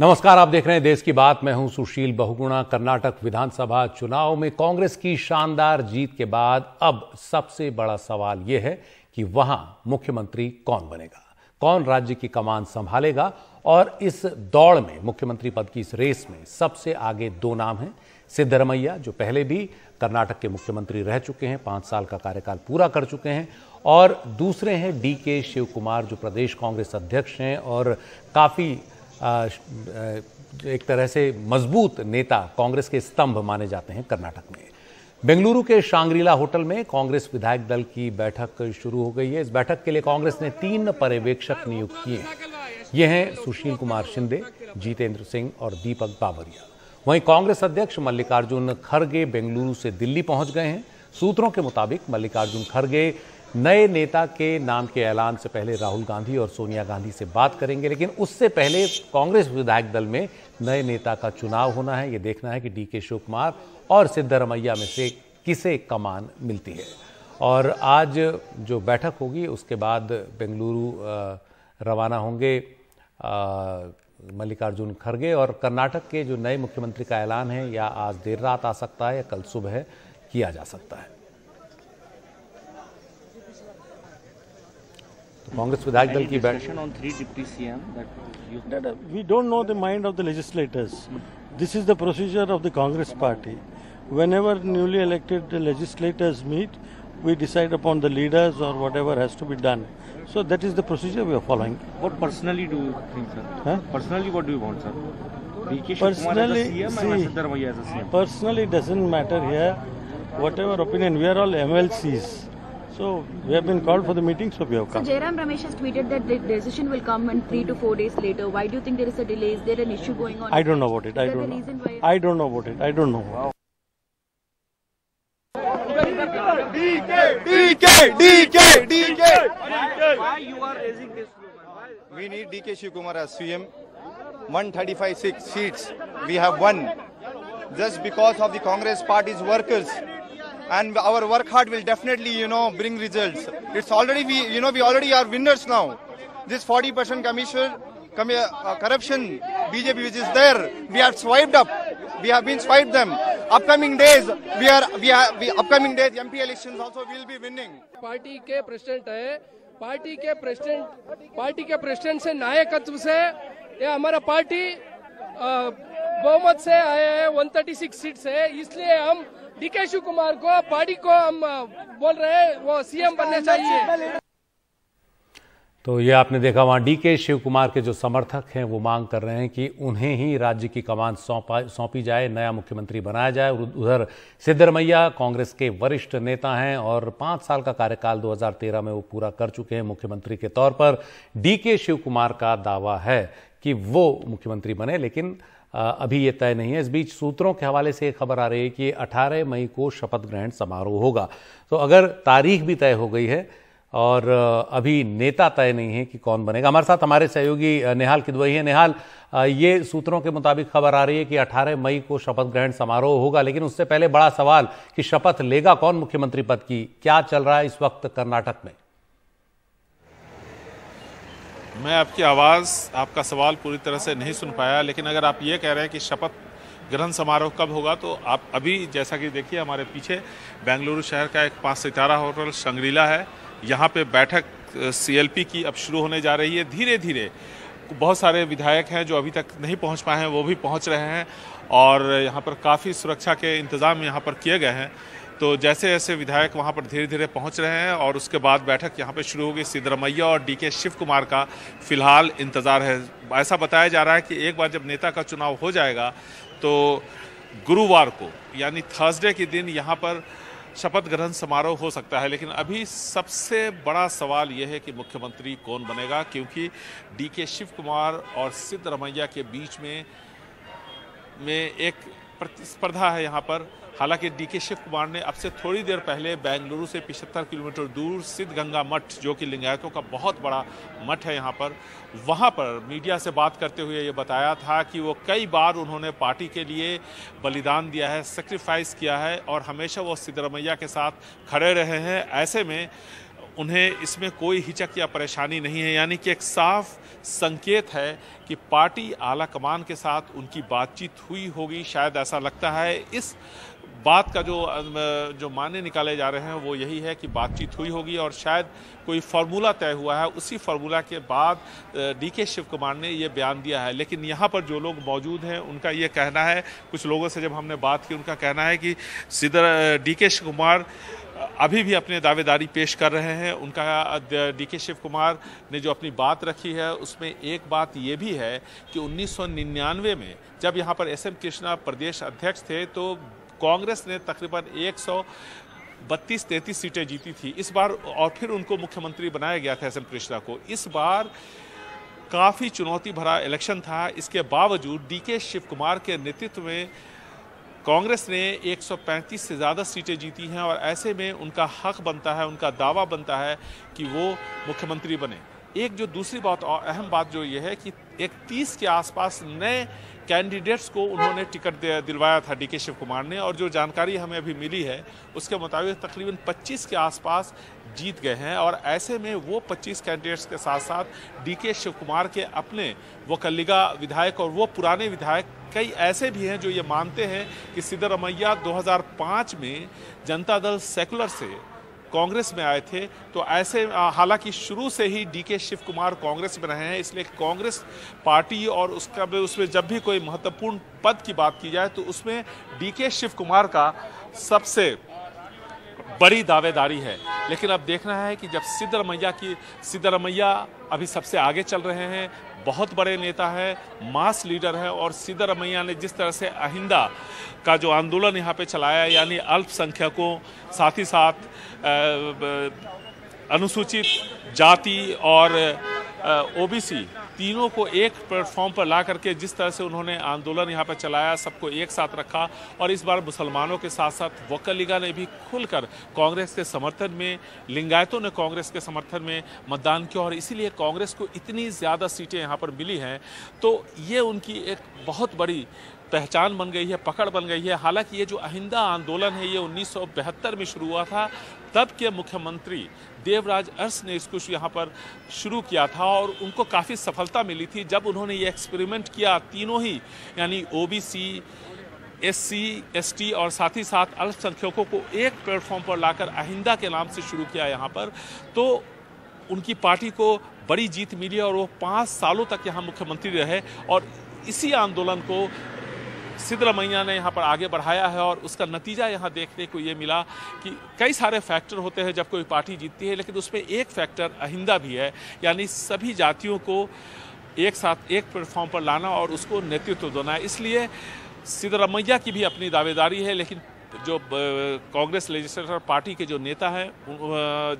नमस्कार, आप देख रहे हैं देश की बात। मैं हूं सुशील बहुगुणा। कर्नाटक विधानसभा चुनाव में कांग्रेस की शानदार जीत के बाद अब सबसे बड़ा सवाल यह है कि वहां मुख्यमंत्री कौन बनेगा, कौन राज्य की कमान संभालेगा। और इस दौड़ में, मुख्यमंत्री पद की इस रेस में सबसे आगे दो नाम हैं। सिद्धरमैया, जो पहले भी कर्नाटक के मुख्यमंत्री रह चुके हैं, 5 साल का कार्यकाल पूरा कर चुके हैं, और दूसरे हैं डीके शिवकुमार, जो प्रदेश कांग्रेस अध्यक्ष हैं और काफी एक तरह से मजबूत नेता, कांग्रेस के स्तंभ माने जाते हैं कर्नाटक में। बेंगलुरु के शांग्रीला होटल में कांग्रेस विधायक दल की बैठक शुरू हो गई है। इस बैठक के लिए कांग्रेस ने 3 पर्यवेक्षक नियुक्त किए हैं। ये हैं सुशील कुमार शिंदे, जितेंद्र सिंह और दीपक बाबरिया। वहीं कांग्रेस अध्यक्ष मल्लिकार्जुन खड़गे बेंगलुरु से दिल्ली पहुंच गए हैं। सूत्रों के मुताबिक मल्लिकार्जुन खड़गे नए नेता के नाम के ऐलान से पहले राहुल गांधी और सोनिया गांधी से बात करेंगे, लेकिन उससे पहले कांग्रेस विधायक दल में नए नेता का चुनाव होना है। यह देखना है कि डीके शिवकुमार और सिद्धरमैया में से किसे कमान मिलती है। और आज जो बैठक होगी उसके बाद बेंगलुरु रवाना होंगे मल्लिकार्जुन खड़गे। और कर्नाटक के जो नए मुख्यमंत्री का ऐलान है या आज देर रात आ सकता है या कल सुबह किया जा सकता है। कांग्रेस विधायक दल की बैठक on 3 deputy CM that we don't know the mind of the legislators. This is the procedure of the Congress party. Whenever newly elected legislators meet, we decide upon the leaders or whatever has to be done. So that is the procedure we are following. What personally do you think, sir? Huh? Personally, what do you want, sir? DK Shiv Kumar as Personally, a CM and Siddharamaiah as a CM. personally doesn't matter here. Whatever opinion, we are all MLCs. So we have been called for the meeting, so we have come. So Jairam Ramesh has tweeted that the decision will come in 3 to 4 days later. Why do you think there is a delay? Is there an issue going on? I don't know about it. I Is there don't a know. reason why? I don't know about it. I don't know. DK. Why you are raising this slogan? We need DK Shiv Kumar as CM. 135 seats we have won just because of the Congress party's workers, and our work hard will definitely bring results. It's already we already are winners now. This 40% corruption BJP which is there, we are swiped up. We have been swiped them. Upcoming days upcoming days MP elections also will be winning. Party के president है, party के president से नायकत्व से ये हमारा party बहुमत से आए हैं, 136 सीट से। इसलिए हम डीके शिव कुमार को, पार्टी को हम बोल रहे हैं वो सीएम बनने चाहिए। तो ये आपने देखा, वहां डीके शिव कुमार के जो समर्थक हैं वो मांग कर रहे हैं कि उन्हें ही राज्य की कमान सौंपी जाए, नया मुख्यमंत्री बनाया जाए। उधर सिद्धरमैया कांग्रेस के वरिष्ठ नेता हैं और 5 साल का कार्यकाल 2013 में वो पूरा कर चुके हैं मुख्यमंत्री के तौर पर। डीके शिव कुमार का दावा है कि वो मुख्यमंत्री बने, लेकिन अभी ये तय नहीं है। इस बीच सूत्रों के हवाले से एक खबर आ रही है कि 18 मई को शपथ ग्रहण समारोह होगा। तो अगर तारीख भी तय हो गई है और अभी नेता तय नहीं है कि कौन बनेगा। हमारे साथ हमारे सहयोगी नेहाल किदवई है। नेहाल, ये सूत्रों के मुताबिक खबर आ रही है कि 18 मई को शपथ ग्रहण समारोह होगा, लेकिन उससे पहले बड़ा सवाल कि शपथ लेगा कौन मुख्यमंत्री पद की। क्या चल रहा है इस वक्त कर्नाटक में? मैं आपकी आवाज़, आपका सवाल पूरी तरह से नहीं सुन पाया, लेकिन अगर आप ये कह रहे हैं कि शपथ ग्रहण समारोह कब होगा, तो आप अभी जैसा कि देखिए हमारे पीछे बेंगलुरु शहर का एक 5 सितारा होटल शांग्रीला है। यहाँ पे बैठक CLP की अब शुरू होने जा रही है। धीरे धीरे बहुत सारे विधायक हैं जो अभी तक नहीं पहुँच पाए हैं, वो भी पहुँच रहे हैं और यहाँ पर काफ़ी सुरक्षा के इंतज़ाम यहाँ पर किए गए हैं। तो जैसे जैसे विधायक वहाँ पर धीरे धीरे पहुँच रहे हैं और उसके बाद बैठक यहाँ पे शुरू होगी। सिद्धरमैया और डीके शिव कुमार का फिलहाल इंतज़ार है। ऐसा बताया जा रहा है कि एक बार जब नेता का चुनाव हो जाएगा तो गुरुवार को यानी थर्सडे के दिन यहाँ पर शपथ ग्रहण समारोह हो सकता है। लेकिन अभी सबसे बड़ा सवाल यह है कि मुख्यमंत्री कौन बनेगा, क्योंकि डीके शिव कुमार और सिद्धरमैया के बीच में एक प्रतिस्पर्धा है यहाँ पर। हालांकि डीके शिव कुमार ने अब से थोड़ी देर पहले बेंगलुरु से 75 किलोमीटर दूर सिद्धगंगा मठ, जो कि लिंगायतों का बहुत बड़ा मठ है यहाँ पर, वहाँ पर मीडिया से बात करते हुए ये बताया था कि वो कई बार उन्होंने पार्टी के लिए बलिदान दिया है, सेक्रीफाइस किया है और हमेशा वो सिद्धरमैया के साथ खड़े रहे हैं। ऐसे में उन्हें इसमें कोई हिचक या परेशानी नहीं है, यानी कि एक साफ संकेत है कि पार्टी आला कमान के साथ उनकी बातचीत हुई होगी। शायद ऐसा लगता है। इस बात का जो माने निकाले जा रहे हैं वो यही है कि बातचीत हुई होगी और शायद कोई फार्मूला तय हुआ है। उसी फार्मूला के बाद डीके शिव कुमार ने ये बयान दिया है। लेकिन यहाँ पर जो लोग मौजूद हैं उनका ये कहना है, कुछ लोगों से जब हमने बात की उनका कहना है कि डीके शिव कुमार अभी भी अपने दावेदारी पेश कर रहे हैं। उनका डीके शिव कुमार ने जो अपनी बात रखी है उसमें एक बात ये भी है कि 1999 में जब यहाँ पर एसएम कृष्णा प्रदेश अध्यक्ष थे तो कांग्रेस ने तकरीबन 132-33 सीटें जीती थी इस बार, और फिर उनको मुख्यमंत्री बनाया गया था एसएम कृष्णा को। इस बार काफ़ी चुनौती भरा इलेक्शन था। इसके बावजूद डीके शिव कुमार के नेतृत्व में कांग्रेस ने 135 से ज़्यादा सीटें जीती हैं और ऐसे में उनका हक बनता है, उनका दावा बनता है कि वो मुख्यमंत्री बने। एक जो दूसरी बात और अहम बात जो ये है कि 30 के आसपास नए कैंडिडेट्स को उन्होंने टिकट दिलवाया था डीके शिव कुमार ने, और जो जानकारी हमें अभी मिली है उसके मुताबिक तकरीबन 25 के आसपास जीत गए हैं। और ऐसे में वो 25 कैंडिडेट्स के साथ साथ डीके शिव कुमार के अपने वो कल्लिगा विधायक और वो पुराने विधायक कई ऐसे भी हैं जो ये मानते हैं कि सिद्धरमैया 2005 में जनता दल सेकुलर से कांग्रेस में आए थे। तो ऐसे हालांकि शुरू से ही डीके शिव कुमार कांग्रेस में रहे हैं, इसलिए कांग्रेस पार्टी और उसमें जब भी कोई महत्वपूर्ण पद की बात की जाए तो उसमें डीके शिव कुमार का सबसे बड़ी दावेदारी है। लेकिन अब देखना है कि जब सिद्धरमैया अभी सबसे आगे चल रहे हैं, बहुत बड़े नेता है, मास लीडर है, और सिद्धरमैया ने जिस तरह से अहिंदा का जो आंदोलन यहाँ पे चलाया, यानी अल्पसंख्यकों साथ ही साथ अनुसूचित जाति और ओबीसी तीनों को एक प्लेटफॉर्म पर ला करके जिस तरह से उन्होंने आंदोलन यहाँ पर चलाया, सबको एक साथ रखा। और इस बार मुसलमानों के साथ साथ वक्ल लीगा ने भी खुलकर कांग्रेस के समर्थन में, लिंगायतों ने कांग्रेस के समर्थन में मतदान किया और इसीलिए कांग्रेस को इतनी ज़्यादा सीटें यहाँ पर मिली हैं। तो ये उनकी एक बहुत बड़ी पहचान बन गई है, पकड़ बन गई है। हालांकि ये जो अहिंदा आंदोलन है ये 1972 में शुरू हुआ था। तब के मुख्यमंत्री देवराज अरस ने इसको यहाँ पर शुरू किया था और उनको काफ़ी सफलता मिली थी जब उन्होंने ये एक्सपेरिमेंट किया। तीनों ही यानी ओबीसी, एससी, एसटी और साथ ही साथ अल्पसंख्यकों को एक प्लेटफॉर्म पर लाकर अहिंदा के नाम से शुरू किया यहाँ पर, तो उनकी पार्टी को बड़ी जीत मिली और वो 5 सालों तक यहाँ मुख्यमंत्री रहे। और इसी आंदोलन को सिद्धरमैया ने यहाँ पर आगे बढ़ाया है और उसका नतीजा यहाँ देखने को ये मिला कि कई सारे फैक्टर होते हैं जब कोई पार्टी जीतती है, लेकिन उसमें एक फैक्टर अहिंदा भी है, यानी सभी जातियों को एक साथ एक प्लेटफॉर्म पर लाना और उसको नेतृत्व देना है। इसलिए सिद्धरमैया की भी अपनी दावेदारी है, लेकिन जो कांग्रेस लेजिस्लेटर पार्टी के जो नेता हैं,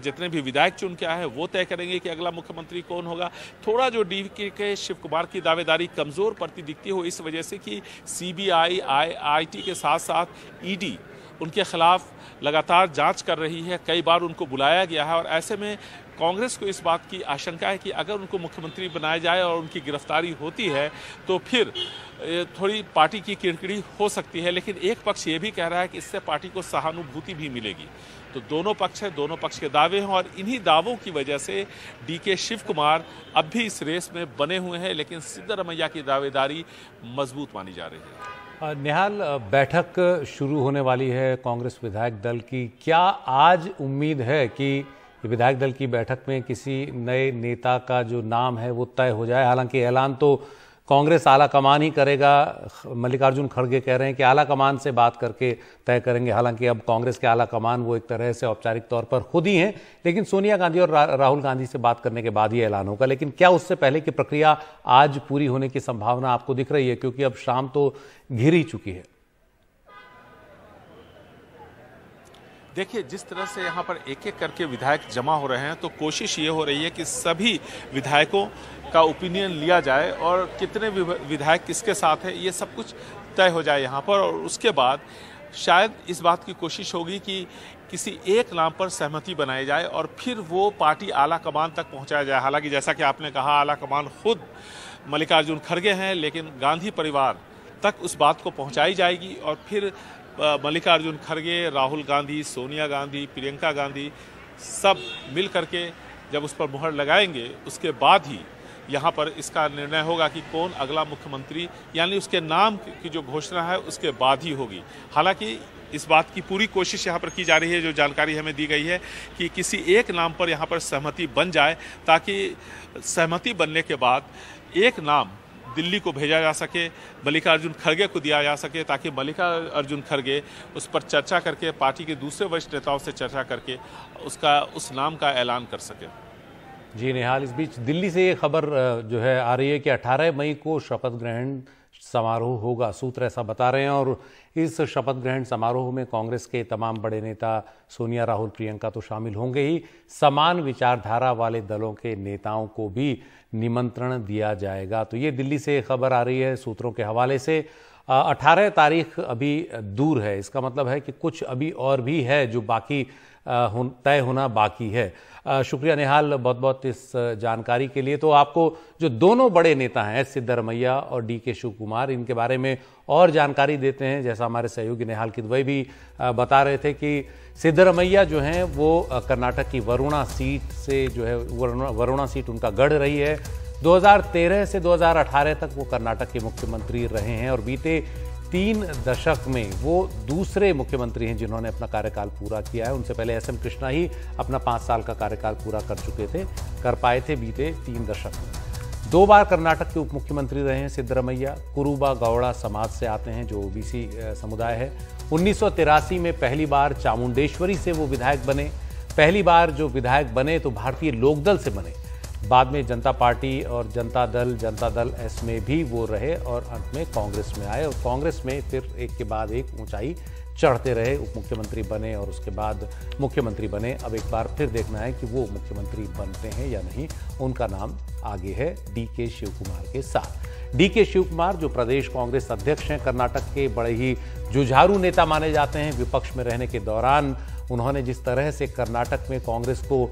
जितने भी विधायक चुन के आए हैं, वो तय करेंगे कि अगला मुख्यमंत्री कौन होगा। थोड़ा जो डीके शिव कुमार की दावेदारी कमज़ोर पड़ती दिखती हो इस वजह से कि सीबीआई, आईटी के साथ साथ ईडी उनके खिलाफ लगातार जांच कर रही है, कई बार उनको बुलाया गया है। और ऐसे में कांग्रेस को इस बात की आशंका है कि अगर उनको मुख्यमंत्री बनाया जाए और उनकी गिरफ्तारी होती है तो फिर थोड़ी पार्टी की किरकिरी हो सकती है। लेकिन एक पक्ष ये भी कह रहा है कि इससे पार्टी को सहानुभूति भी मिलेगी। तो दोनों पक्ष हैं, दोनों पक्ष के दावे हैं और इन्हीं दावों की वजह से डीके शिव कुमार अब भी इस रेस में बने हुए हैं, लेकिन सिद्धरमैया की दावेदारी मजबूत मानी जा रही है। निहाल, बैठक शुरू होने वाली है कांग्रेस विधायक दल की। क्या आज उम्मीद है कि विधायक दल की बैठक में किसी नए नेता का जो नाम है वो तय हो जाए? हालांकि ऐलान तो कांग्रेस आला कमान ही करेगा। मल्लिकार्जुन खड़गे कह रहे हैं कि आला कमान से बात करके तय करेंगे। हालांकि अब कांग्रेस के आला कमान वो एक तरह से औपचारिक तौर पर खुद ही हैं, लेकिन सोनिया गांधी और राहुल गांधी से बात करने के बाद ही ऐलान होगा। लेकिन क्या उससे पहले की प्रक्रिया आज पूरी होने की संभावना आपको दिख रही है, क्योंकि अब शाम तो घिर ही चुकी है? देखिए, जिस तरह से यहाँ पर एक एक करके विधायक जमा हो रहे हैं, तो कोशिश ये हो रही है कि सभी विधायकों का ओपिनियन लिया जाए और कितने विधायक किसके साथ है ये सब कुछ तय हो जाए यहाँ पर। और उसके बाद शायद इस बात की कोशिश होगी कि किसी एक नाम पर सहमति बनाई जाए और फिर वो पार्टी आला कमान तक पहुँचाया जाए। हालांकि जैसा कि आपने कहा, आला कमान खुद मल्लिकार्जुन खड़गे हैं, लेकिन गांधी परिवार तक उस बात को पहुँचाई जाएगी और फिर मल्लिकार्जुन खड़गे, राहुल गांधी, सोनिया गांधी, प्रियंका गांधी सब मिल करके जब उस पर मुहर लगाएंगे उसके बाद ही यहाँ पर इसका निर्णय होगा कि कौन अगला मुख्यमंत्री, यानी उसके नाम की जो घोषणा है उसके बाद ही होगी। हालांकि इस बात की पूरी कोशिश यहाँ पर की जा रही है, जो जानकारी हमें दी गई है कि किसी एक नाम पर यहाँ पर सहमति बन जाए, ताकि सहमति बनने के बाद एक नाम दिल्ली को भेजा जा सके, मल्लिकार्जुन खड़गे को दिया जा सके, ताकि मल्लिकार्जुन खड़गे उस पर चर्चा करके पार्टी के दूसरे वरिष्ठ नेताओं से चर्चा करके उस नाम का ऐलान कर सके। जी निहाल, इस बीच दिल्ली से ये खबर जो है आ रही है कि 18 मई को शपथ ग्रहण समारोह होगा, सूत्र ऐसा बता रहे हैं। और इस शपथ ग्रहण समारोह में कांग्रेस के तमाम बड़े नेता सोनिया, राहुल, प्रियंका तो शामिल होंगे ही, समान विचारधारा वाले दलों के नेताओं को भी निमंत्रण दिया जाएगा। तो ये दिल्ली से खबर आ रही है सूत्रों के हवाले से। 18 तारीख अभी दूर है, इसका मतलब है कि कुछ अभी और भी है जो बाकी तय होना बाकी है। शुक्रिया निहाल बहुत बहुत इस जानकारी के लिए। तो आपको जो दोनों बड़े नेता हैं सिद्धरमैया और डीके शिव कुमार, इनके बारे में और जानकारी देते हैं। जैसा हमारे सहयोगी निहाल किदवई भी बता रहे थे कि सिद्धरमैया जो हैं वो कर्नाटक की वरुणा सीट से जो है वरुणा सीट उनका गढ़ रही है। 2013 से 2018 तक वो कर्नाटक के मुख्यमंत्री रहे हैं और बीते 3 दशक में वो दूसरे मुख्यमंत्री हैं जिन्होंने अपना कार्यकाल पूरा किया है। उनसे पहले एसएम कृष्णा ही अपना 5 साल का कार्यकाल पूरा कर पाए थे बीते 3 दशक में। 2 बार कर्नाटक के उप मुख्यमंत्री रहे हैं सिद्धरमैया। कुरुबा गौड़ा समाज से आते हैं जो ओबीसी समुदाय है। 1983 में पहली बार चामुंडेश्वरी से वो विधायक बने। पहली बार जो विधायक बने तो भारतीय लोकदल से बने। बाद में जनता पार्टी और जनता दल एस में भी वो रहे और अंत में कांग्रेस में आए और कांग्रेस में फिर एक के बाद एक ऊंचाई चढ़ते रहे। उप मुख्यमंत्री बने और उसके बाद मुख्यमंत्री बने। अब एक बार फिर देखना है कि वो मुख्यमंत्री बनते हैं या नहीं। उनका नाम आगे है डीके शिव कुमार के साथ। डीके शिव कुमार जो प्रदेश कांग्रेस अध्यक्ष हैं, कर्नाटक के बड़े ही जुझारू नेता माने जाते हैं। विपक्ष में रहने के दौरान उन्होंने जिस तरह से कर्नाटक में कांग्रेस को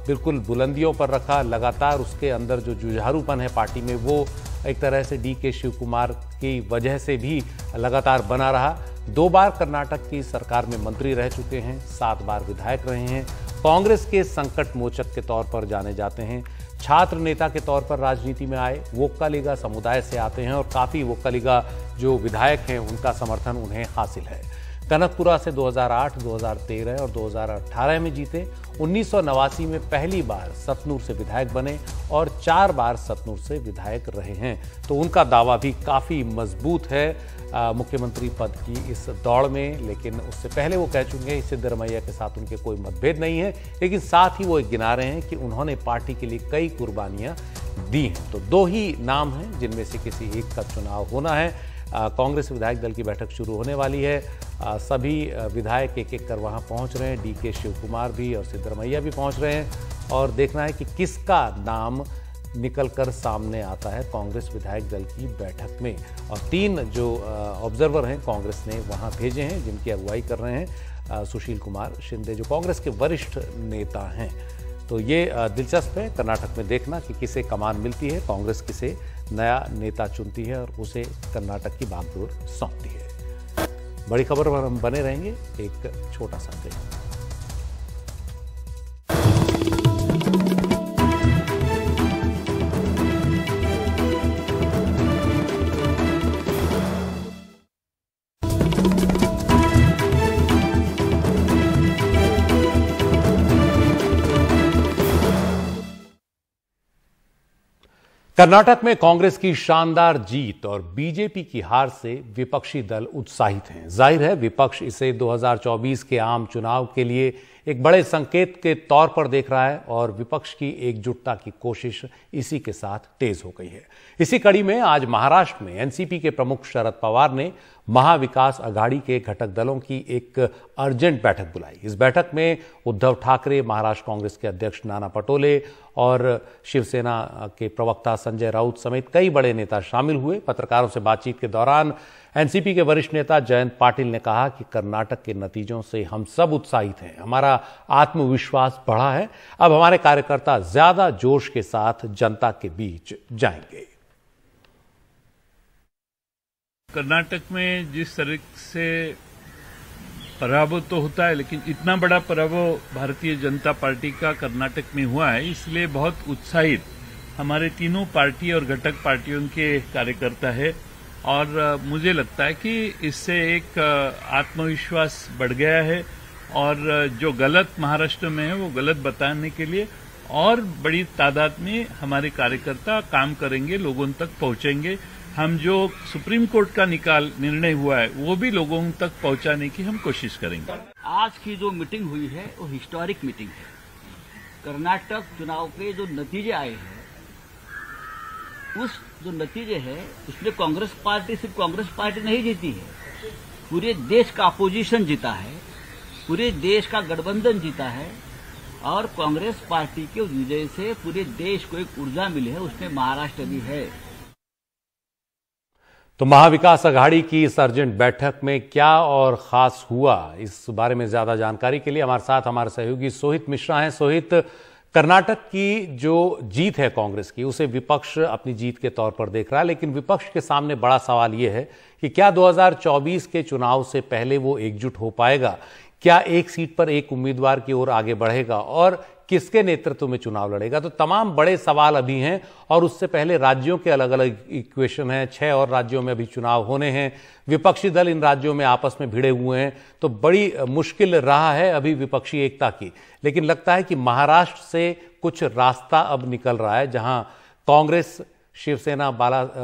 बिल्कुल बुलंदियों पर रखा, लगातार उसके अंदर जो जुझारूपन है पार्टी में वो एक तरह से डीके शिव कुमार की वजह से भी लगातार बना रहा। 2 बार कर्नाटक की सरकार में मंत्री रह चुके हैं, 7 बार विधायक रहे हैं। कांग्रेस के संकट मोचक के तौर पर जाने जाते हैं। छात्र नेता के तौर पर राजनीति में आए। वोक्कालिगा समुदाय से आते हैं और काफ़ी वोक्कालिगा जो विधायक हैं उनका समर्थन उन्हें हासिल है। कनकपुरा से 2008, 2013 और 2018 में जीते। 1989 में पहली बार सतनूर से विधायक बने और 4 बार सतनूर से विधायक रहे हैं। तो उनका दावा भी काफ़ी मजबूत है मुख्यमंत्री पद की इस दौड़ में। लेकिन उससे पहले वो कह चुके हैं सिद्धरमैया के साथ उनके कोई मतभेद नहीं है, लेकिन साथ ही वो गिना रहे हैं कि उन्होंने पार्टी के लिए कई कुर्बानियां दी हैं। तो 2 ही नाम हैं जिनमें से किसी एक का चुनाव होना है। कांग्रेस विधायक दल की बैठक शुरू होने वाली है। सभी विधायक एक एक कर वहां पहुंच रहे हैं। डीके शिव कुमार भी और सिद्धरमैया भी पहुंच रहे हैं और देखना है कि किसका नाम निकलकर सामने आता है कांग्रेस विधायक दल की बैठक में। और 3 जो ऑब्जर्वर हैं कांग्रेस ने वहां भेजे हैं जिनकी अगुवाई कर रहे हैं सुशील कुमार शिंदे जो कांग्रेस के वरिष्ठ नेता हैं। तो ये दिलचस्प है कर्नाटक में देखना कि किसे कमान मिलती है, कांग्रेस किसे नया नेता चुनती है और उसे कर्नाटक की बागडोर सौंपती है। बड़ी खबर पर हम बने रहेंगे। एक छोटा सा ब्रेक। कर्नाटक में कांग्रेस की शानदार जीत और बीजेपी की हार से विपक्षी दल उत्साहित हैं। जाहिर है विपक्ष इसे 2024 के आम चुनाव के लिए एक बड़े संकेत के तौर पर देख रहा है और विपक्ष की एकजुटता की कोशिश इसी के साथ तेज हो गई है। इसी कड़ी में आज महाराष्ट्र में एनसीपी के प्रमुख शरद पवार ने महाविकास अघाड़ी के घटक दलों की एक अर्जेंट बैठक बुलाई। इस बैठक में उद्धव ठाकरे, महाराष्ट्र कांग्रेस के अध्यक्ष नाना पटोले और शिवसेना के प्रवक्ता संजय राउत समेत कई बड़े नेता शामिल हुए। पत्रकारों से बातचीत के दौरान एनसीपी के वरिष्ठ नेता जयंत पाटिल ने कहा कि कर्नाटक के नतीजों से हम सब उत्साहित हैं, हमारा आत्मविश्वास बढ़ा है। अब हमारे कार्यकर्ता ज्यादा जोश के साथ जनता के बीच जाएंगे। कर्नाटक में जिस तरह से पराभव तो होता है, लेकिन इतना बड़ा पराभव भारतीय जनता पार्टी का कर्नाटक में हुआ है, इसलिए बहुत उत्साहित हमारे तीनों पार्टी और घटक पार्टियों के कार्यकर्ता है। और मुझे लगता है कि इससे एक आत्मविश्वास बढ़ गया है और जो गलत महाराष्ट्र में है वो गलत बताने के लिए और बड़ी तादाद में हमारे कार्यकर्ता काम करेंगे, लोगों तक पहुंचेंगे। हम जो सुप्रीम कोर्ट का निर्णय हुआ है वो भी लोगों तक पहुंचाने की हम कोशिश करेंगे। आज की जो मीटिंग हुई है वो हिस्टोरिक मीटिंग है। कर्नाटक चुनाव के जो नतीजे आए हैं, उस जो नतीजे है उसमें कांग्रेस पार्टी सिर्फ कांग्रेस पार्टी नहीं जीती है, पूरे देश का अपोजिशन जीता है, पूरे देश का गठबंधन जीता है और कांग्रेस पार्टी के विजय से पूरे देश को एक ऊर्जा मिली है, उसमें महाराष्ट्र भी है। तो महाविकास अघाड़ी की इस अर्जेंट बैठक में क्या और खास हुआ, इस बारे में ज्यादा जानकारी के लिए हमारे साथ हमारे सहयोगी सोहित मिश्रा हैं। सोहित, कर्नाटक की जो जीत है कांग्रेस की, उसे विपक्ष अपनी जीत के तौर पर देख रहा है, लेकिन विपक्ष के सामने बड़ा सवाल यह है कि क्या 2024 के चुनाव से पहले वो एकजुट हो पाएगा? क्या एक सीट पर एक उम्मीदवार की ओर आगे बढ़ेगा और किसके नेतृत्व में चुनाव लड़ेगा? तो तमाम बड़े सवाल अभी हैं और उससे पहले राज्यों के अलग अलग इक्वेशन हैं। 6 और राज्यों में अभी चुनाव होने हैं, विपक्षी दल इन राज्यों में आपस में भिड़े हुए हैं, तो बड़ी मुश्किल रहा है अभी विपक्षी एकता की। लेकिन लगता है कि महाराष्ट्र से कुछ रास्ता अब निकल रहा है, जहां कांग्रेस, शिवसेना,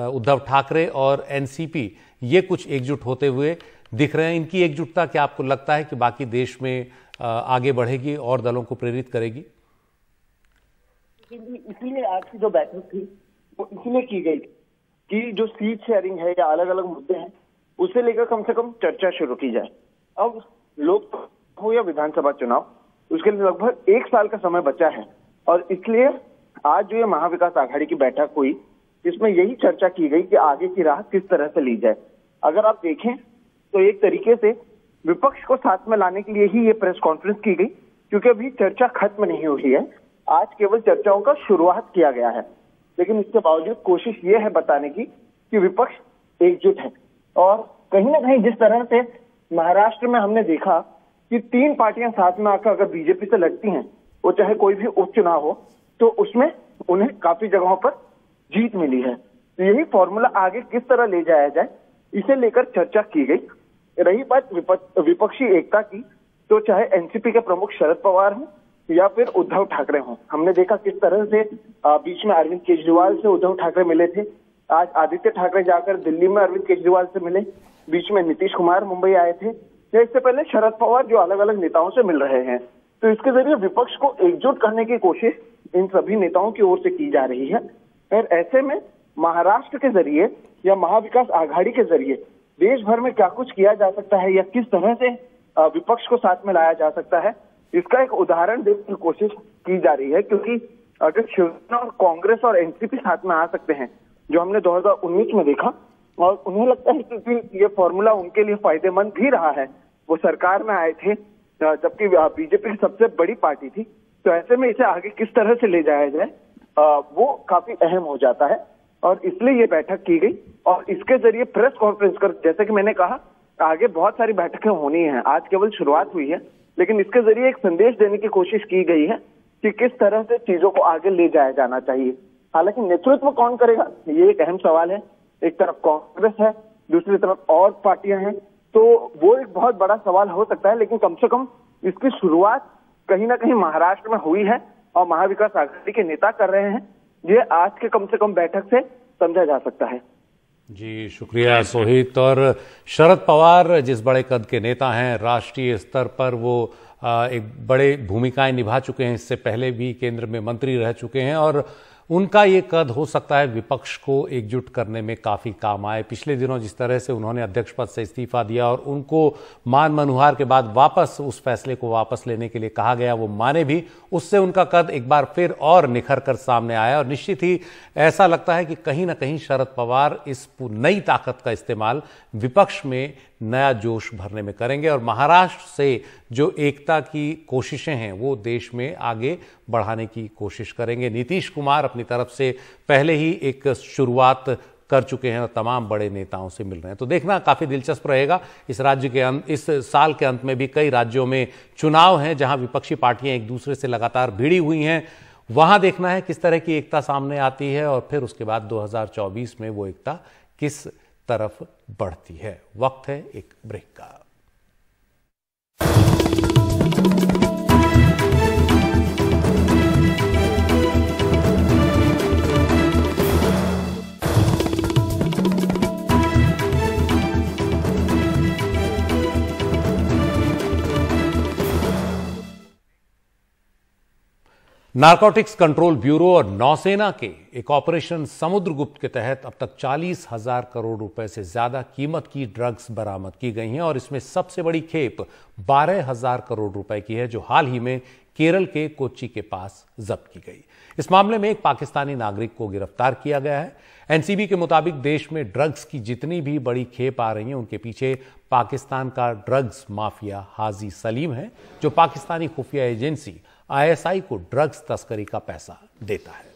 उद्धव ठाकरे और एनसीपी ये कुछ एकजुट होते हुए दिख रहे हैं। इनकी एकजुटता क्या आपको लगता है कि बाकी देश में आगे बढ़ेगी और दलों को प्रेरित करेगी? इसलिए आज की जो बैठक थी वो इसलिए की गई कि जो सीट शेयरिंग है या अलग अलग मुद्दे हैं उसे लेकर कम से कम चर्चा शुरू की जाए। अब लोकसभा हो या विधानसभा चुनाव, उसके लिए लगभग 1 साल का समय बचा है और इसलिए आज जो ये महाविकास आघाड़ी की बैठक हुई, इसमें यही चर्चा की गई कि आगे की राह किस तरह से ली जाए। अगर आप देखें तो एक तरीके से विपक्ष को साथ में लाने के लिए ही ये प्रेस कॉन्फ्रेंस की गई, क्योंकि अभी चर्चा खत्म नहीं हुई है, आज केवल चर्चाओं का शुरुआत किया गया है। लेकिन इसके बावजूद कोशिश ये है बताने की कि विपक्ष एकजुट है और कहीं ना कहीं जिस तरह से महाराष्ट्र में हमने देखा कि 3 पार्टियां साथ में आकर अगर बीजेपी से लड़ती हैं, वो चाहे कोई भी उपचुनाव हो, तो उसमें उन्हें काफी जगहों पर जीत मिली है। तो यही फॉर्मूला आगे किस तरह ले जाया जाए, इसे लेकर चर्चा की गई। रही बात विपक्षी एकता की, तो चाहे एनसीपी के प्रमुख शरद पवार हों या फिर उद्धव ठाकरे हों, हमने देखा किस तरह से बीच में अरविंद केजरीवाल से उद्धव ठाकरे मिले थे, आज आदित्य ठाकरे जाकर दिल्ली में अरविंद केजरीवाल से मिले, बीच में नीतीश कुमार मुंबई आए थे, या इससे पहले शरद पवार जो अलग अलग नेताओं से मिल रहे हैं। तो इसके जरिए विपक्ष को एकजुट करने की कोशिश इन सभी नेताओं की ओर से की जा रही है और ऐसे में महाराष्ट्र के जरिए या महाविकास आघाड़ी के जरिए देश भर में क्या कुछ किया जा सकता है या किस तरह से विपक्ष को साथ में लाया जा सकता है, इसका एक उदाहरण देने की कोशिश की जा रही है। क्योंकि अगर शिवसेना और कांग्रेस और एनसीपी साथ में आ सकते हैं, जो हमने 2019 में देखा, और उन्हें लगता है कि ये फॉर्मूला उनके लिए फायदेमंद भी रहा है, वो सरकार में आए थे जबकि बीजेपी सबसे बड़ी पार्टी थी, तो ऐसे में इसे आगे किस तरह से ले जाया जाए वो काफी अहम हो जाता है और इसलिए ये बैठक की गई। और इसके जरिए प्रेस कॉन्फ्रेंस कर, जैसे कि मैंने कहा, आगे बहुत सारी बैठकें होनी हैं, आज केवल शुरुआत हुई है, लेकिन इसके जरिए एक संदेश देने की कोशिश की गई है कि किस तरह से चीजों को आगे ले जाया जाना चाहिए। हालांकि नेतृत्व कौन करेगा, ये एक अहम सवाल है। एक तरफ कांग्रेस है, दूसरी तरफ और पार्टियां हैं, तो वो एक बहुत बड़ा सवाल हो सकता है, लेकिन कम से कम इसकी शुरुआत कहीं ना कहीं महाराष्ट्र में हुई है और महाविकास आघाड़ी के नेता कर रहे हैं। ये आज के कम से कम बैठक से समझा जा सकता है। जी शुक्रिया सोहित। और शरद पवार जिस बड़े कद के नेता हैं, राष्ट्रीय स्तर पर वो एक बड़े भूमिकाएं निभा चुके हैं, इससे पहले भी केंद्र में मंत्री रह चुके हैं और उनका ये कद हो सकता है विपक्ष को एकजुट करने में काफी काम आए। पिछले दिनों जिस तरह से उन्होंने अध्यक्ष पद से इस्तीफा दिया और उनको मान मनुहार के बाद वापस उस फैसले को वापस लेने के लिए कहा गया, वो माने भी, उससे उनका कद एक बार फिर और निखर कर सामने आया और निश्चित ही ऐसा लगता है कि कहीं ना कहीं शरद पवार इस नई ताकत का इस्तेमाल विपक्ष में नया जोश भरने में करेंगे और महाराष्ट्र से जो एकता की कोशिशें हैं वो देश में आगे बढ़ाने की कोशिश करेंगे। नीतीश कुमार अपनी तरफ से पहले ही एक शुरुआत कर चुके हैं और तमाम बड़े नेताओं से मिल रहे हैं। तो देखना काफ़ी दिलचस्प रहेगा। इस साल के अंत में भी कई राज्यों में चुनाव हैं जहां विपक्षी पार्टियां एक दूसरे से लगातार भिड़ी हुई हैं। वहां देखना है किस तरह की एकता सामने आती है और फिर उसके बाद 2024 में वो एकता किस तरफ बढ़ती है। वक्त है एक ब्रेक का। नारकोटिक्स कंट्रोल ब्यूरो और नौसेना के एक ऑपरेशन समुद्रगुप्त के तहत अब तक 40,000 करोड़ रुपए से ज्यादा कीमत की ड्रग्स बरामद की गई हैं और इसमें सबसे बड़ी खेप 12,000 करोड़ रुपए की है जो हाल ही में केरल के कोच्चि के पास जब्त की गई। इस मामले में एक पाकिस्तानी नागरिक को गिरफ्तार किया गया है। एनसीबी के मुताबिक देश में ड्रग्स की जितनी भी बड़ी खेप आ रही है उनके पीछे पाकिस्तान का ड्रग्स माफिया हाजी सलीम है जो पाकिस्तानी खुफिया एजेंसी आईएसआई को ड्रग्स तस्करी का पैसा देता है।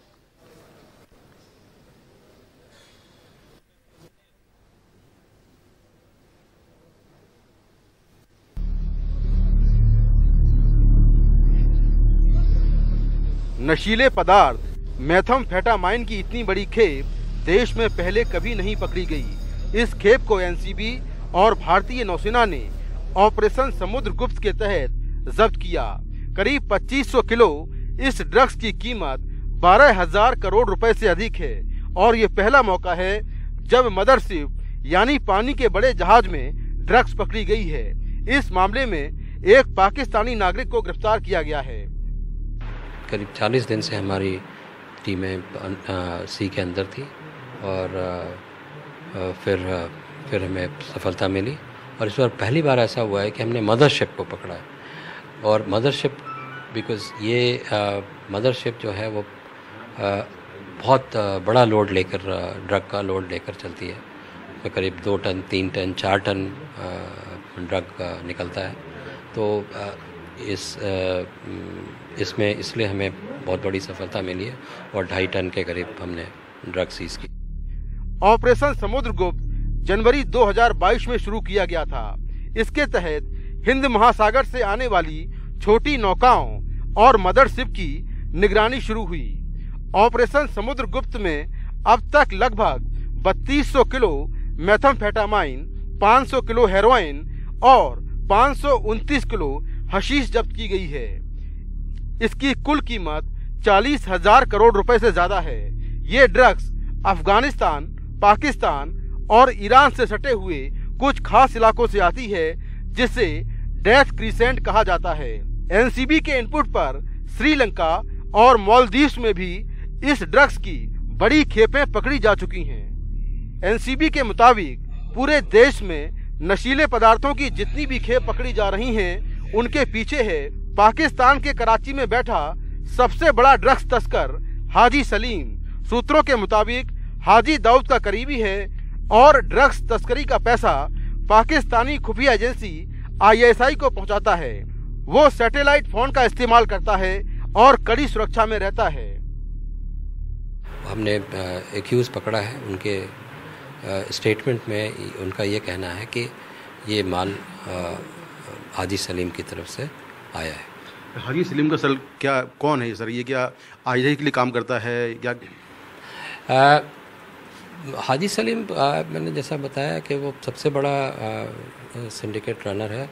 नशीले पदार्थ मेथाम्फेटामाइन की इतनी बड़ी खेप देश में पहले कभी नहीं पकड़ी गई। इस खेप को एनसीबी और भारतीय नौसेना ने ऑपरेशन समुद्रगुप्त के तहत जब्त किया। करीब 2500 किलो इस ड्रग्स की कीमत 12,000 करोड़ रुपए से अधिक है और ये पहला मौका है जब मदरशिप यानी पानी के बड़े जहाज में ड्रग्स पकड़ी गई है। इस मामले में एक पाकिस्तानी नागरिक को गिरफ्तार किया गया है। करीब 40 दिन से हमारी टीमें सी के अंदर थी और फिर हमें सफलता मिली और इस बार पहली बार ऐसा हुआ है कि हमने मदरशिप को पकड़ा है। और मदरशिप बिकॉज़ ये मदरशिप जो है वो बहुत बड़ा लोड लेकर ड्रग का लोड लेकर चलती है। तो करीब 2 टन 3 टन 4 टन ड्रग निकलता है। तो इसमें इसलिए हमें बहुत बड़ी सफलता मिली है और 2.5 टन के करीब हमने ड्रग सीज की। ऑपरेशन समुद्रगुप्त जनवरी 2022 में शुरू किया गया था। इसके तहत हिंद महासागर से आने वाली छोटी नौकाओं और मदरशिप की निगरानी शुरू हुई। ऑपरेशन समुद्रगुप्त में अब तक लगभग 3200 किलो मेथाम्फेटामाइन, 500 किलो हेरोइन और 529 किलो हशीश जब्त की गई है। इसकी कुल कीमत 40,000 करोड़ रुपए से ज्यादा है। ये ड्रग्स अफगानिस्तान, पाकिस्तान और ईरान से सटे हुए कुछ खास इलाकों से आती है जिसे डेथ क्रिसेंट कहा जाता है। एनसीबी के इनपुट पर श्रीलंका और मालदीव्स में भी इस ड्रग्स की बड़ी खेपें पकड़ी जा चुकी हैं। एनसीबी के मुताबिक पूरे देश में नशीले पदार्थों की जितनी भी खेप पकड़ी जा रही हैं, उनके पीछे है पाकिस्तान के कराची में बैठा सबसे बड़ा ड्रग्स तस्कर हाजी सलीम। सूत्रों के मुताबिक हाजी दाऊद का करीबी है और ड्रग्स तस्करी का पैसा पाकिस्तानी खुफिया एजेंसी आईएसआई को पहुंचाता है। वो सैटेलाइट फोन का इस्तेमाल करता है और कड़ी सुरक्षा में रहता है। हमने एक्यूज पकड़ा है। उनके स्टेटमेंट में उनका ये कहना है कि ये माल हाजी सलीम की तरफ से आया है। हाजी सलीम का सर क्या कौन है सर? ये क्या आईएसआई के लिए काम करता है क्या? हाजी सलीम मैंने जैसा बताया कि वो सबसे बड़ा सिंडिकेट रनर है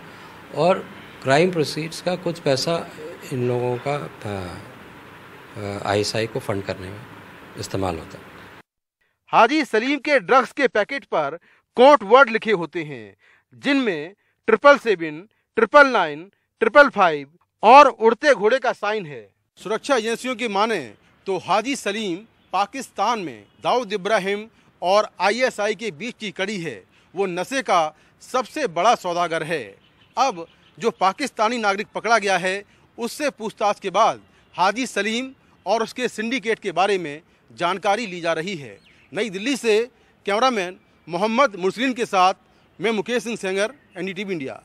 और क्राइम प्रोसीड्स का कुछ पैसा इन लोगों का आईएसआई को फंड करने में इस्तेमाल होता है। हाजी सलीम के ड्रग्स के पैकेट पर कोड वर्ड लिखे होते हैं जिनमें 777, 999, 555 और उड़ते घोड़े का साइन है। सुरक्षा एजेंसियों की माने तो हाजी सलीम पाकिस्तान में दाऊद इब्राहिम और आईएसआई के बीच की कड़ी है। वो नशे का सबसे बड़ा सौदागर है। अब जो पाकिस्तानी नागरिक पकड़ा गया है उससे पूछताछ के बाद हाजी सलीम और उसके सिंडिकेट के बारे में जानकारी ली जा रही है। नई दिल्ली से कैमरामैन मोहम्मद मुर्सलीन के साथ मैं मुकेश सिंह सेंगर, एनडीटीवी इंडिया।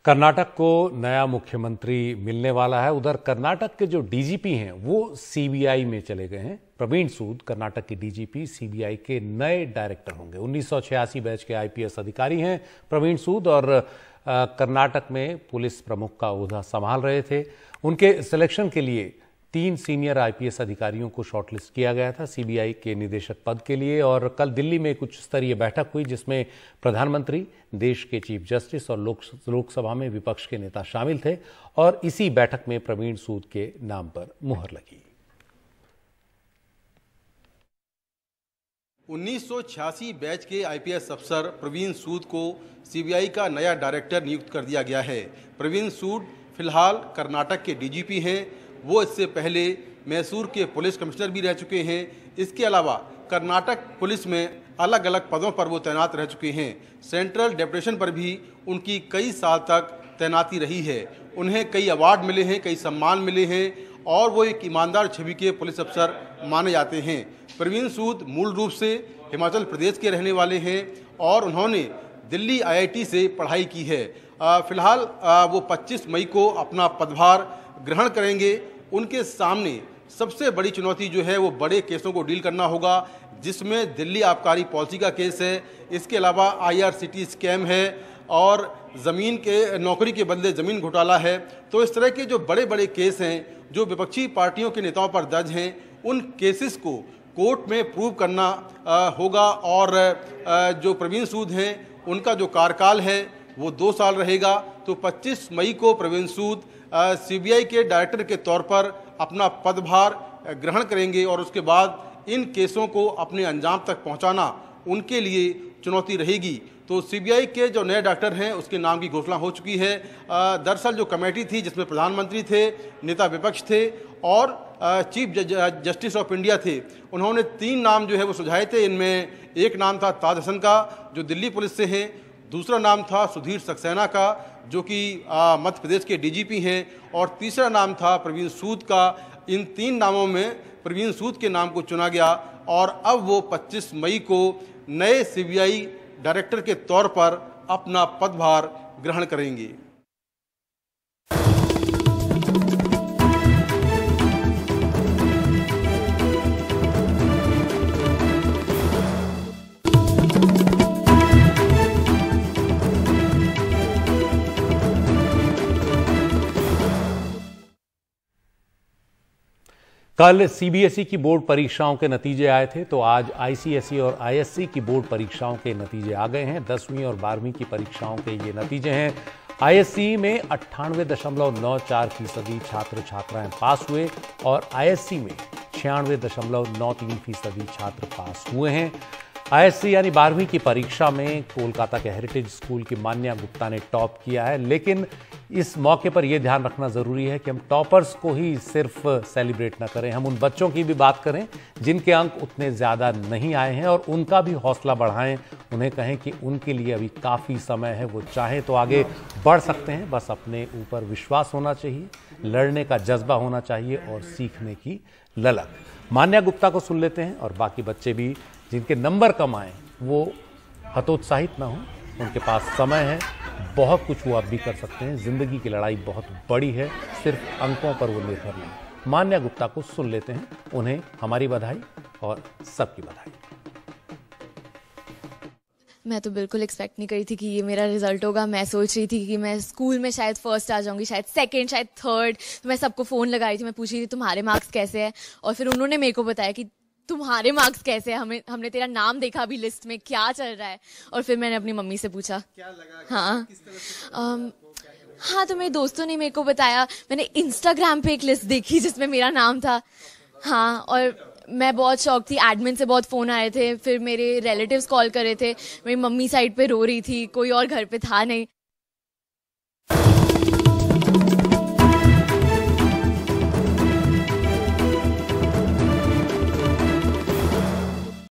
कर्नाटक को नया मुख्यमंत्री मिलने वाला है। उधर कर्नाटक के जो डीजीपी हैं वो सीबीआई में चले गए हैं। प्रवीण सूद कर्नाटक के डीजीपी सीबीआई के नए डायरेक्टर होंगे। 1986 बैच के आईपीएस अधिकारी हैं प्रवीण सूद और कर्नाटक में पुलिस प्रमुख का ओहदा संभाल रहे थे। उनके सिलेक्शन के लिए 3 सीनियर आईपीएस अधिकारियों को शॉर्टलिस्ट किया गया था सीबीआई के निदेशक पद के लिए। और कल दिल्ली में कुछ स्तरीय बैठक हुई जिसमें प्रधानमंत्री, देश के चीफ जस्टिस और लोकसभा में विपक्ष के नेता शामिल थे और इसी बैठक में प्रवीण सूद के नाम पर मुहर लगी। 1986 बैच के आईपीएस अफसर प्रवीण सूद को सीबीआई का नया डायरेक्टर नियुक्त कर दिया गया है। प्रवीण सूद फिलहाल कर्नाटक के डीजीपी हैं। वो इससे पहले मैसूर के पुलिस कमिश्नर भी रह चुके हैं। इसके अलावा कर्नाटक पुलिस में अलग अलग पदों पर वो तैनात रह चुके हैं। सेंट्रल डेपुटेशन पर भी उनकी कई साल तक तैनाती रही है। उन्हें कई अवार्ड मिले हैं, कई सम्मान मिले हैं और वो एक ईमानदार छवि के पुलिस अफसर माने जाते हैं। प्रवीण सूद मूल रूप से हिमाचल प्रदेश के रहने वाले हैं और उन्होंने दिल्ली आईआईटी से पढ़ाई की है। फिलहाल वो 25 मई को अपना पदभार ग्रहण करेंगे। उनके सामने सबसे बड़ी चुनौती जो है वो बड़े केसों को डील करना होगा, जिसमें दिल्ली आबकारी पॉलिसी का केस है। इसके अलावा आईआरसीटी स्कैम है और ज़मीन के नौकरी के बदले ज़मीन घोटाला है। तो इस तरह के जो बड़े बड़े केस हैं जो विपक्षी पार्टियों के नेताओं पर दर्ज हैं, उन केसेस को कोर्ट में प्रूव करना होगा। और जो प्रवीण सूद हैं उनका जो कार्यकाल है वो 2 साल रहेगा। तो 25 मई को प्रवीण सूद सीबीआई के डायरेक्टर के तौर पर अपना पदभार ग्रहण करेंगे और उसके बाद इन केसों को अपने अंजाम तक पहुंचाना उनके लिए चुनौती रहेगी। तो सीबीआई के जो नए डायरेक्टर हैं उसके नाम की घोषणा हो चुकी है। दरअसल जो कमेटी थी जिसमें प्रधानमंत्री थे, नेता विपक्ष थे और चीफ जस्टिस ऑफ इंडिया थे, उन्होंने 3 नाम जो है वो सुझाए थे। इनमें एक नाम था ताज हसन का जो दिल्ली पुलिस से हैं, दूसरा नाम था सुधीर सक्सेना का जो कि मध्य प्रदेश के डीजीपी हैं और तीसरा नाम था प्रवीण सूद का। इन 3 नामों में प्रवीण सूद के नाम को चुना गया और अब वो 25 मई को नए सीबीआई डायरेक्टर के तौर पर अपना पदभार ग्रहण करेंगे। कल सीबीएसई की बोर्ड परीक्षाओं के नतीजे आए थे तो आज आईसीएसई और आईएससी की बोर्ड परीक्षाओं के नतीजे आ गए हैं। 10वीं और 12वीं की परीक्षाओं के ये नतीजे हैं। आईएससी में 98.94% छात्र छात्राएं पास हुए और आईएससी में 96.93% छात्र पास हुए हैं। आईएससी यानी 12वीं की परीक्षा में कोलकाता के हेरिटेज स्कूल की मान्या गुप्ता ने टॉप किया है। लेकिन इस मौके पर यह ध्यान रखना जरूरी है कि हम टॉपर्स को ही सिर्फ सेलिब्रेट ना करें, हम उन बच्चों की भी बात करें जिनके अंक उतने ज्यादा नहीं आए हैं और उनका भी हौसला बढ़ाएं। उन्हें कहें कि उनके लिए अभी काफी समय है, वो चाहे तो आगे बढ़ सकते हैं। बस अपने ऊपर विश्वास होना चाहिए, लड़ने का जज्बा होना चाहिए और सीखने की ललक। मान्या गुप्ता को सुन लेते हैं और बाकी बच्चे भी जिनके नंबर कम आए वो हतोत्साहित ना हो, उनके पास समय है, बहुत कुछ वो अब भी कर सकते हैं। जिंदगी की लड़ाई बहुत बड़ी है, सिर्फ अंकों पर वो निर्भर नहीं। मान्या गुप्ता को सुन लेते हैं, उन्हें हमारी बधाई और सबकी बधाई। मैं तो बिल्कुल एक्सपेक्ट नहीं करी थी कि ये मेरा रिजल्ट होगा। मैं सोच रही थी कि मैं स्कूल में शायद फर्स्ट आ जाऊंगी, शायद सेकंड, शायद थर्ड। तो मैं सबको फ़ोन लगा रही थी, मैं पूछ रही थी तुम्हारे मार्क्स कैसे हैं, और फिर उन्होंने मेरे को बताया कि तुम्हारे मार्क्स कैसे हैं, हमने तेरा नाम देखा अभी लिस्ट में, क्या चल रहा है। और फिर मैंने अपनी मम्मी से पूछा क्या लगा, हाँ तो मेरे दोस्तों ने मेरे को बताया। मैंने इंस्टाग्राम पे एक लिस्ट देखी जिसमें मेरा नाम था। हाँ, और मैं बहुत शौक थी। एडमिन से बहुत फ़ोन आए थे, फिर मेरे रिलेटिव्स कॉल कर रहे थे। मेरी मम्मी साइड पे रो रही थी, कोई और घर पे था नहीं।